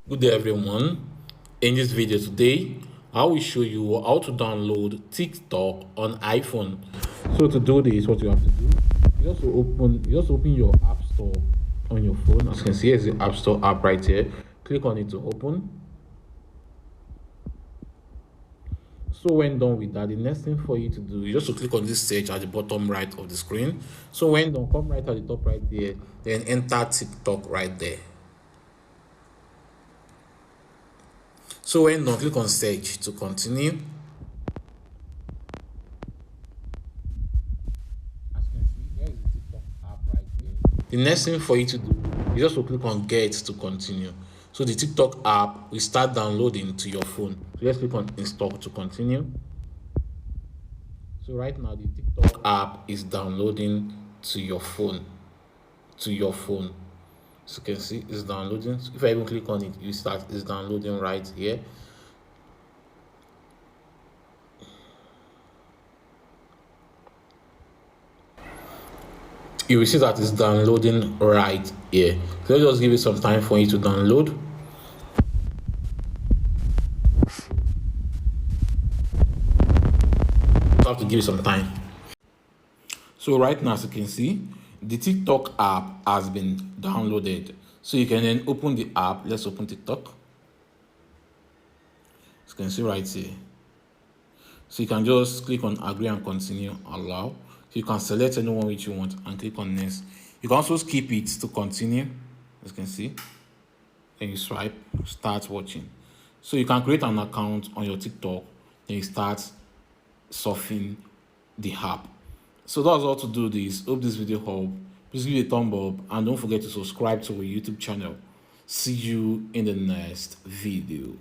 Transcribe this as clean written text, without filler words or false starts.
Good day everyone. In this video today, I will show you how to download TikTok on iPhone. So to do this, what you have to do, you just open your app store on your phone. As you can see, here's the app store app right here. Click on it to open. So when done with that, the next thing for you to do is just to click on this search at the bottom right of the screen. So when done, come right at the top right there, then enter TikTok right there. So when done, click on search to continue. As you can see, here is the TikTok app right there. The next thing for you to do is just to click on get to continue. So the TikTok app will start downloading to your phone. So let's click on install to continue. So right now the TikTok app is downloading to your phone. So you can see it's downloading. So if I even click on it, it's downloading right here. You will see that it's downloading right here. So let's just give it some time for it to download. You have to give it some time. So right now, as you can see, the TikTok app has been downloaded. So you can then open the app. Let's open TikTok. As you can see right here. So you can just click on agree and continue, allow. So you can select anyone which you want and click on next. You can also skip it to continue, as you can see. Then you swipe, start watching. So you can create an account on your TikTok, then you start surfing the app. So that's all to do this. Hope this video helped. Please give it a thumb up and don't forget to subscribe to our YouTube channel. See you in the next video.